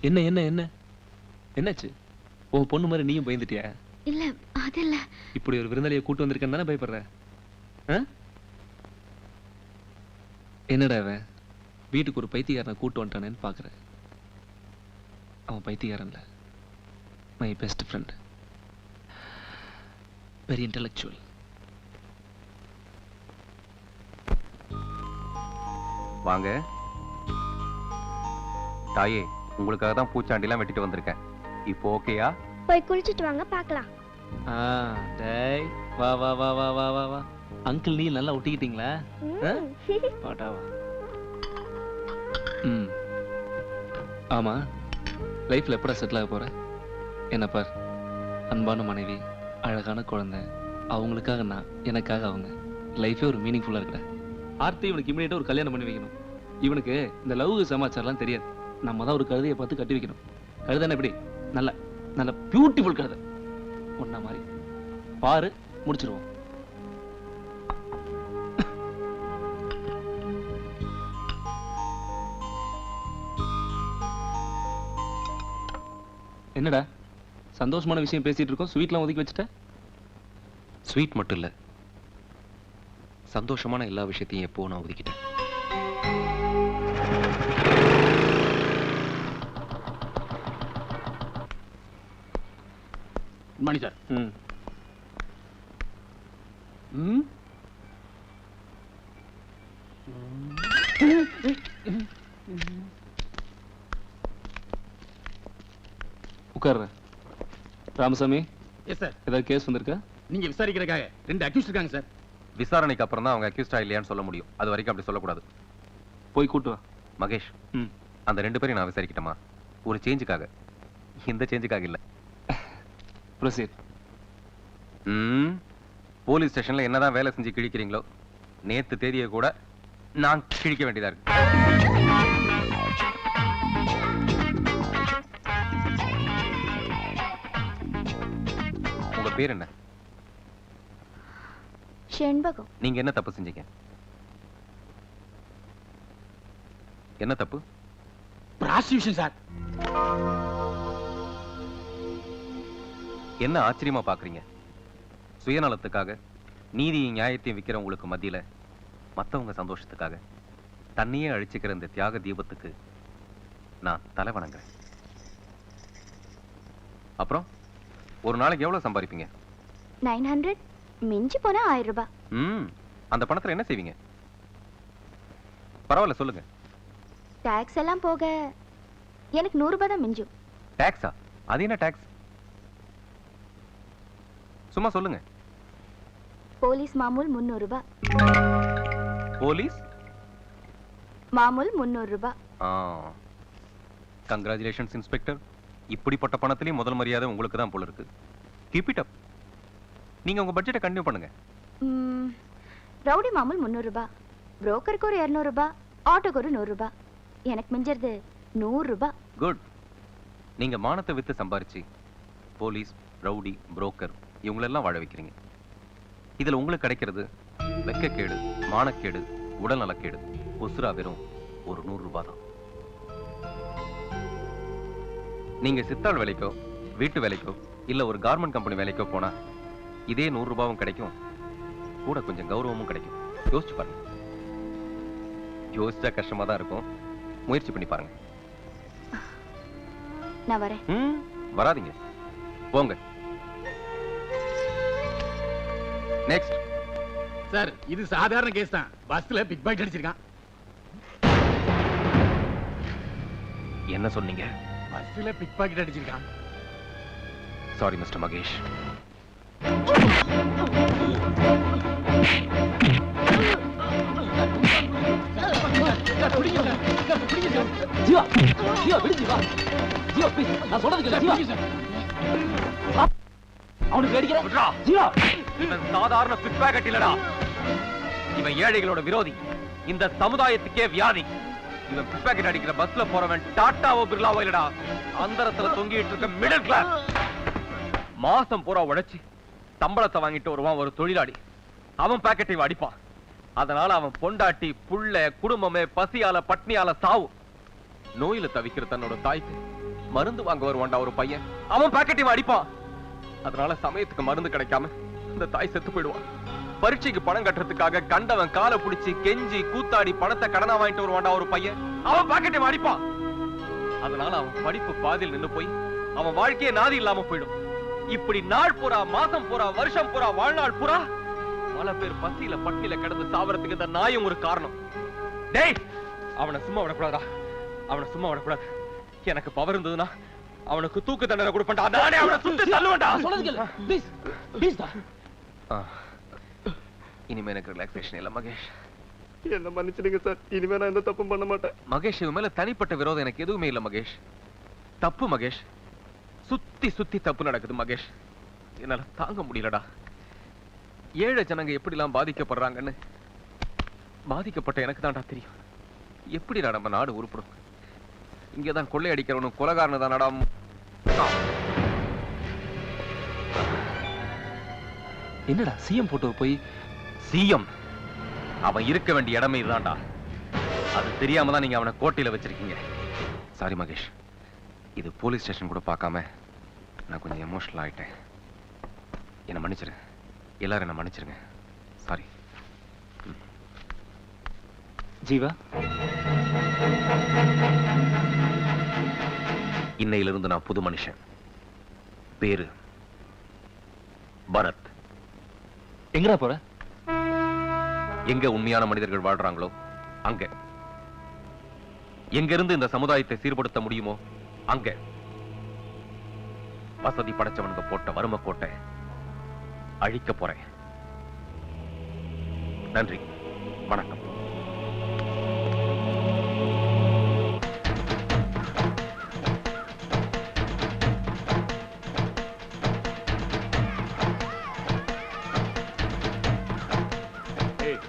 என்ன என்ன என்ன என்னாச்சு? ஓ பொண்ணு மாதிரி நீயும் பயந்துட்டியா? இல்ல அது இல்ல. இப்படி ஒரு விருந்தாளியை கூட்டு வந்திருக்கேன்னு தானே பயப்படுற? என்னடா அவன் வீட்டுக்கு ஒரு பைத்தியக்காரனை கூட்டு வந்துட்டானேன்னு பாக்குற. அவன் பைத்தியக்காரன் இல்ல, my best friend, very intellectual. வாங்க தாயே, உங்களுக்காக தான் பூச்சாண்டிலாம் வெட்டிட்டு வந்திருக்கேன். இப்போ ஓகேயா? போய் குளிச்சிட்டு வாங்க பார்க்கலாம். டேய் வா வா வா வா வா வா வா. அங்கிள் நீ நல்லா ஒட்டிக்கிட்டீங்களா? பாட்டாவா? ஆமா, லைஃப்ல எப்படா செட்டில் ஆக போற? என்ன பார், அன்பான மனைவி, அழகான குழந்தை, அவங்களுக்காக நான், எனக்காக அவங்க. லைஃபே ஒரு மீனிங்ஃபுல்லா இருக்குடா. ஆர்த்தி இவனுக்கு இமிடியேட்டா ஒரு கல்யாணம் பண்ணி வைக்கணும். இவனுக்கு இந்த லவ் சமாச்சாரம்லாம் தெரியாது. நம்ம தான் ஒரு கழுதையை பார்த்து கட்டி வைக்கணும். கழுதானே எப்படி? நல்ல நல்ல பியூட்டிஃபுல் கழுதை ஒன்ன மாதிரி பாரு, முடிச்சிருவோம். என்னடா சந்தோஷமான விஷயம் பேசிட்டு இருக்கோம், ஸ்வீட்லாம் ஒதுக்கி வச்சுட்ட? ஸ்வீட் மட்டும் இல்ல, சந்தோஷமான எல்லா விஷயத்தையும் எப்போ நான் ஒதுக்கிட்டேன். மணி சார். உட்கார்ற. ராமசாமி. Yes sir. ஏதாவது கேஸ் வந்திருக்கா? நீங்க விசாரிக்கிறதுக்காக 2 அக்யூஸ்ட் இருக்காங்க சார். விசாரணைக்கு அப்புறம் தான் அவங்க அக்யூஸ்டா இல்லையான்னு சொல்ல முடியும். அது வரைக்கும் அப்படி சொல்லக்கூடாது. போய் கூட்டு வா. மகேஷ், அந்த 2 பேரையும் நான் விசாரிக்கிட்டமா? ஒரு சேஞ்சுக்காக. இந்த சேஞ்சுக்காக இல்ல. ப்ரொசீட். போலீஸ் ஸ்டேஷன்ல என்னதான் வேலை செஞ்சு கிழிக்கிறீங்களோ, நேத்து தேதியை கூட நான் கிழிக்க வேண்டியதா இருக்கு. உங்க பேர் என்ன? செண்பகம். நீங்க என்ன தப்பு செஞ்சீங்க? என்ன தப்பு? Prostitution sir. என்ன ஆச்சரியமா பாக்குறீங்க? சுயநலத்துக்காக நீதியும் நியாயத்தையும் விக்கிற உங்களுக்கு மத்தியில மத்தவங்க சந்தோஷத்துக்காக தன்னையே அழிச்சுக்கிற இந்த தியாக தீபத்துக்கு நான் தலை வணங்குறேன். அப்புறம் ஒரு நாளைக்கு எவ்வளவு சம்பாதிப்பீங்க? 900, மிஞ்சி போனா 1000 ரூபாய். அந்த பணத்துல என்ன செய்வீங்க? பரவாயில்ல சொல்லுங்க. டாக்ஸ் எல்லாம் போக எனக்கு 100 ரூபாய் தான் மிஞ்சும். டாக்ஸா? அது என்ன டாக்ஸ்? சும்மா சொல்லுங்க. போலீஸ் மாமூல் 300 ரூபாய். போலீஸ் மாமூல் 300 ரூபாய். Congratulations inspector. இப்படிப்பட்ட பணத்திலேயும் முதல் மரியாதை உங்களுக்கு தான் போல இருக்கு. Keep it up. நீங்க உங்க பட்ஜெட்டை கண்டினியூ பண்ணுங்க. ரவுடி மாமூல் 300 ரூபாய், புரோக்கருக்கு ஒரு 200 ரூபாய், ஆட்டோக்கு ஒரு 100 ரூபாய், எனக்கு மிஞ்சறது 100 ரூபாய். குட். நீங்க மானத்தை வித்து சம்பாரிச்சு போலீஸ், ரவுடி, புரோக்கர் இவங்களெல்லாம் வாழ வைக்கிறீங்க. இதுல உங்களுக்கு கிடைக்கிறது வெக்கக்கேடு, மானக்கேடு, உடல் நலக்கேடு. உசுரா வெறும் ஒரு 100 ரூபாய் தான். நீங்க சித்தாள் வேலைக்கோ, வீட்டு வேலைக்கோ, இல்ல ஒரு கார்மெண்ட் கம்பெனி வேலைக்கோ போனா இதே 100 ரூபாயும் கிடைக்கும், கூட கொஞ்சம் கௌரவமும் கிடைக்கும். யோசிச்சு பாருங்க. யோசிச்சா கஷ்டமா தான் இருக்கும், முயற்சி பண்ணி பாருங்க. நான் வரேன். வராதீங்க, போங்க. நெக்ஸ்ட். சார், இது சாதாரண கேஸ் தான். பஸ்ல பிக் பாக்கெட் அடிச்சிருக்கான். என்ன சொன்னீங்க? பஸ்ல பிக் பாக்கெட் அடிச்சிருக்கான். Sorry mister Mahesh. ஜீவா, ஜீவா விடு ஜீவா. ஜீவா ப்ளீஸ், நான் சொல்றது கேளு ஜீவா. அவனுக்கு வேடிக்கிறா. ஜீவா, இவன் சாதாரண பிக் பாக்கெட் இல்லடா. இவன் ஏழைகளோட விரோதி, இந்த சமுதாயத்துக்கே வியாதி. இவன் பிக் பாக்கெட் அடிக்கிற பஸ்ல போறவன் டாட்டாவோ பிர்லாவோ இல்லடா, அந்தரத்துல தொங்கிட்டு இருக்க மிடில் கிளாஸ். மாசம் பூரா உழைச்சி சம்பளத்தை வாங்கிட்டு வருவான் ஒரு தொழிலாளி. அவன் பாக்கெட்டை அடிப்பான். அதனால அவன் பொண்டாட்டி, புள்ள, குடும்பமே பசியால பட்னியால சாவு. நோயில தவிக்கிற தன்னோட தாய்க்கு மருந்து வாங்க வருவான்டா ஒரு பையன், அவன் பாக்கெட்டையும் அடிப்பான். அதனால சமயத்துக்கு மருந்து கிடைக்காம இந்த தாய் செத்து போயிடுவான். பரீட்சைக்கு பணம் கட்டுறதுக்காக கண்டவன் காலை பிடிச்சி கெஞ்சி கூத்தாடி பணத்தை கடனா வாங்கிட்டு வருவான்டா ஒரு பையன், அவன் பாக்கெட்டையும் அடிப்பான். அதனால அவன் படிப்பு பாதியில் நின்னு போய் அவன் வாழ்க்கையே நாதி இல்லாம போயிடும். இப்படி நாள் பூரா, மாசம் பூரா, வருஷம் பூரா, வாழ்நாள் பூரா பல பேர் பசியில பட்டினில கிடந்து சாவறதுக்கு இந்த நாயும் ஒரு காரணம். டேய், அவனை சும்மா விடக்கூடாதா, அவனை சும்மா விடக்கூடாது. எனக்கு பவர் இருந்ததுன்னா அவனுக்கு தூக்கு தண்டனை கொடுப்பேன்டா. நானே அவனை சுட்டு தள்ளுவேன்டா. இனிமே எனக்கு ரிலாக்ஸேஷன் இல்ல மகேஷ். என்ன மன்னிச்சிடுங்க சார், இனிமே நான் எந்த தப்பும் பண்ண மாட்டேன். மகேஷ், இவன் மேல தனிப்பட்ட விரோதம் எனக்கு எதுவுமே இல்ல மகேஷ். தப்பு மகேஷ், சுத்தி சுத்தி தப்பு நடக்குது மகேஷ். என்னால தாங்க முடியலடா. ஏழை ஜனங்க எப்படிலாம் பாதிக்கப்படுறாங்கன்னு பாதிக்கப்பட்ட எனக்கு தான்டா தெரியும். எப்படிடா நம்ம நாடு உருப்படும்? இங்கதான் கொள்ளை அடிக்கிறவனும் கொலைகாரனு தானடா. என்னடா சிஎம் போட்டு போய்? சிஎம் அவன் இருக்க வேண்டிய இடமே இதுதான்டா. அது தெரியாம தான் நீங்க அவனை கோட்டையில வச்சிருக்கீங்க. சாரி மகேஷ், இது போலீஸ் ஸ்டேஷன் கூட பார்க்காம நான் கொஞ்சம் எமோஷனல் ஆயிட்டேன். என்ன மன்னிச்சிரு, எல்லாரும் என்ன மன்னிச்சிருங்க. சாரி. ஜீவா, இன்னையிலிருந்து நான் புது மனுஷன். பேரு பரத். எங்கடா போற? எங்க உண்மையான மனிதர்கள் வாழ்றாங்களோ அங்க. எங்க இருந்து இந்த சமுதாயத்தை சீர்படுத்த முடியுமோ அங்க. வசதி படைச்சவனுக்கு போட்ட வறுமை கோட்டை அழிக்க போறேன். நன்றி, வணக்கம்.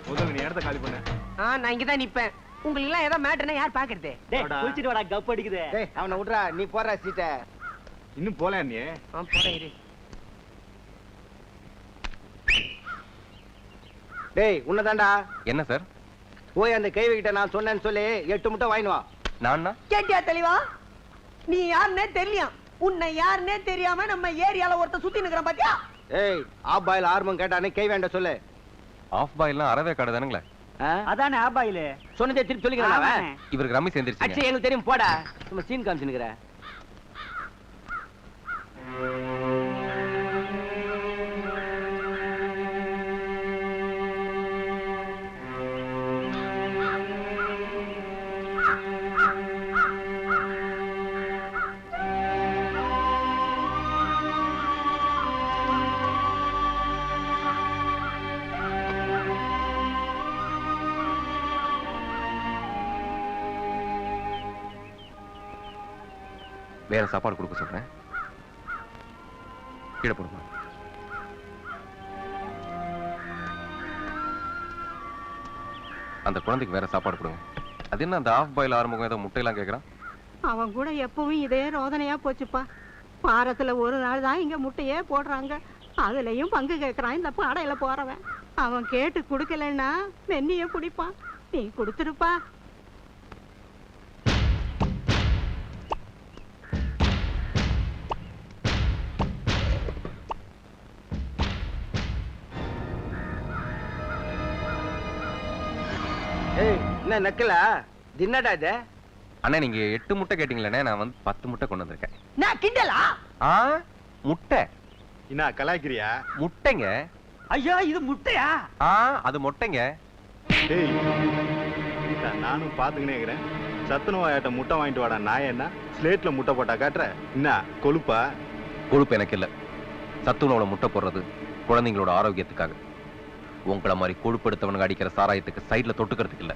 முதல்ல நீ இடத்த காலி பண்ண. நான் இங்கதான் நிப்பேன். உங்களுக்கு எல்லாம் ஏதாவது மேட்டர்னா யார் பாக்குறது? குளிச்சிட்டு வாடா, கப் அடிக்குது. அவனை விட்றா, நீ போற சீட்ட. இன்னும் போல நீ. போறேன் இரு. டேய், உன்னதான்டா. என்ன சார்? போய் அந்த கைவிகிட்ட நான் சொன்னேன்னு சொல்லி 8 முட்டை வாங்கிட்டு வா. நான் கேட்டியா தெளிவா? நீ யாருன்னே தெரியலையா? உன்னை யாருன்னே தெரியாம நம்ம ஏரியால ஒருத்த சுத்தி நிக்கிறான் பாத்தியா? ஏய், ஆப் பாயில் ஆர்மம் கேட்டானே கை வேண்ட சொல்லு. ஆஃப் பாய்லாம் அறவே கடை தானுங்களே. அதானே ஆபாயில சொன்னதே திருப்பி சொல்லிக்கிறேன் அவன். இவருக்கு ரம்மி சேர்ந்துருச்சு. அச்சே, எங்களுக்கு தெரியும் போடா. சும்மா சீன் காமிச்சுன்னுக்குற. வேற சாப்பாடு கொடுக்க சொல்றேன். கீழே போடுமா. அந்த குழந்தைக்கு வேற சாப்பாடு கொடுங்க. அது என்ன அந்த ஆஃப் பாயில் ஆரம்பம் ஏதோ முட்டையெல்லாம் கேட்கறான்? அவன் கூட எப்பவும் இதே ரோதனையா போச்சுப்பா. வாரத்துல ஒரு நாள் தான் இங்க முட்டையே போடுறாங்க. அதுலயும் பங்கு கேட்கறான் இந்த பாடையில போறவன். அவன் கேட்டு குடுக்கலன்னா வெண்ணிய குடிப்பான். நீ கொடுத்துருப்பா. ஏய், என்ன நக்கல? தின்னடா இது? அண்ணா, நீங்க 8 முட்டை கேட்டீங்களே, நான் வந்து 10 முட்டை கொண்டு வந்திருக்கேன். நான் கிண்டலா? முட்டை என்ன கலாய்க்கிறியா? முட்டைங்க. ஐயோ, இது முட்டையா? அது முட்டைங்க. டேய், நானும் பாத்துக்கினே இருக்கிறேன். சத்துணவாயாட்ட முட்டை வாங்கிட்டு வாடா. நான் என்ன ஸ்லேட்ல முட்டை போட்டா காட்டுற? என்ன கொழுப்பா? கொழுப்பு எனக்கு இல்ல. சத்துணவுல முட்டை போடுறது குழந்தைங்களோட ஆரோக்கியத்துக்காக. உங்களை மாதிரி கொழுப்பு எடுத்தவனுக்கு அடிக்கிற சாராயத்துக்கு சைட்ல தொட்டுக்கிறதுக்கு இல்ல.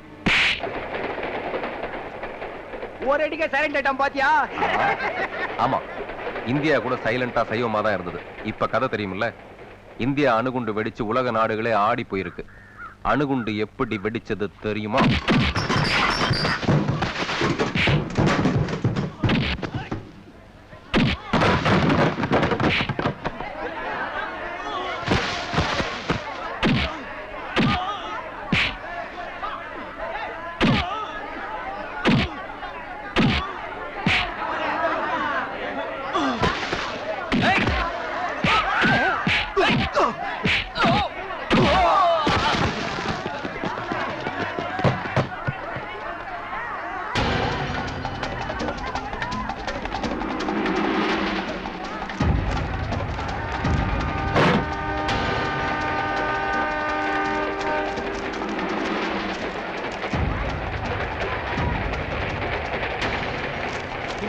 ஒரு அடிக்க சைலண்ட் ஆயிட்டான் பாத்தியா? ஆமா, இந்தியா கூட சைலண்டா சைவமா தான் இருந்தது. இப்ப கதை தெரியுமில்ல. இந்தியா அணுகுண்டு வெடிச்சு உலக நாடுகளே ஆடி போயிருக்கு. அணுகுண்டு எப்படி வெடிச்சது தெரியுமா?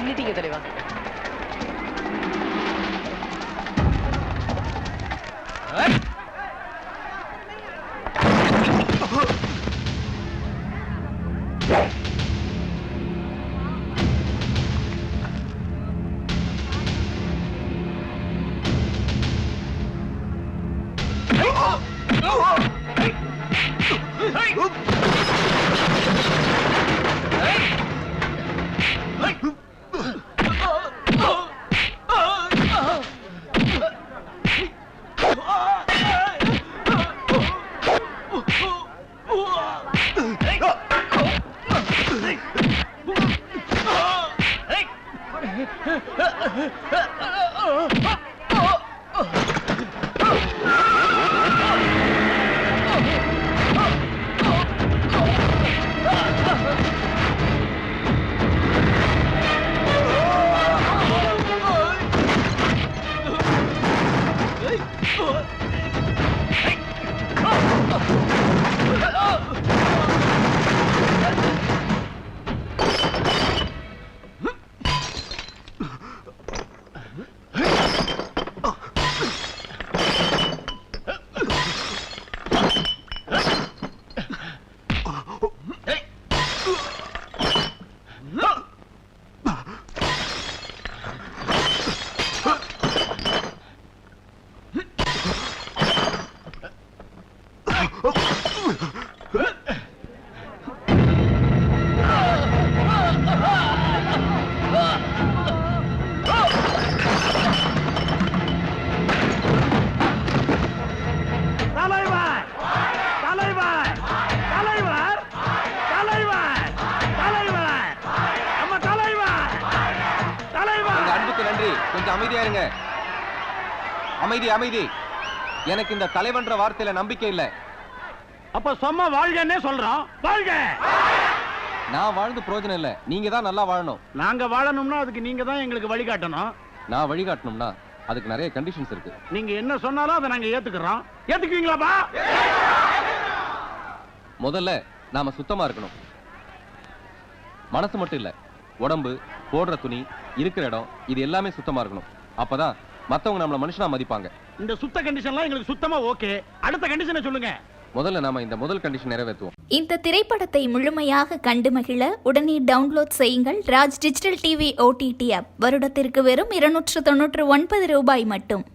பின்னிட்டீங்க தலைவா. கொஞ்சம் அமைதியா இருங்க. அமைதி அமைதி. எனக்கு இந்த தலைவன்ற வார்த்தையில நம்பிக்கை இல்ல. அப்ப சும்மா வாழ்கன்னே சொல்றோம். வாழ்க. நான் வாழ்ந்து பிரயோஜனம் இல்ல. நீங்க தான் நல்லா வாழணும். நாங்க வாழணும்னா அதுக்கு நீங்க தான் எங்களுக்கு வழிகாட்டணும். நான் வழிகாட்டணும்னா அதுக்கு நிறைய கண்டிஷன்ஸ் இருக்கு. நீங்க என்ன சொன்னாலும் அதை நாங்க ஏத்துக்கிறோம். ஏத்துக்குவீங்களாப்பா? முதல்ல நாம சுத்தமா இருக்கணும். மனசு மட்டும் இல்ல, உடம்பு, போடுற துணி, இருக்கிற இடம், இது எல்லாமே சுத்தமா இருக்கணும். அப்பதான் மத்தவங்க நம்மள மனுஷனா மதிப்பாங்க. இந்த சுத்த கண்டிஷன்லாம் எங்களுக்கு சுத்தமா ஓகே. அடுத்த கண்டிஷனை சொல்லுங்க. முதல்ல நாம இந்த முதல் கண்டிஷன் நிறைவேற்றுவோம். இந்த திரைப்படத்தை முழுமையாக கண்டு மகிழ உடனே டவுன்லோட் செய்யுங்கள் Raj digital TV OTT app. வருடத்திற்கு வெறும் 299 ரூபாய் மட்டும்.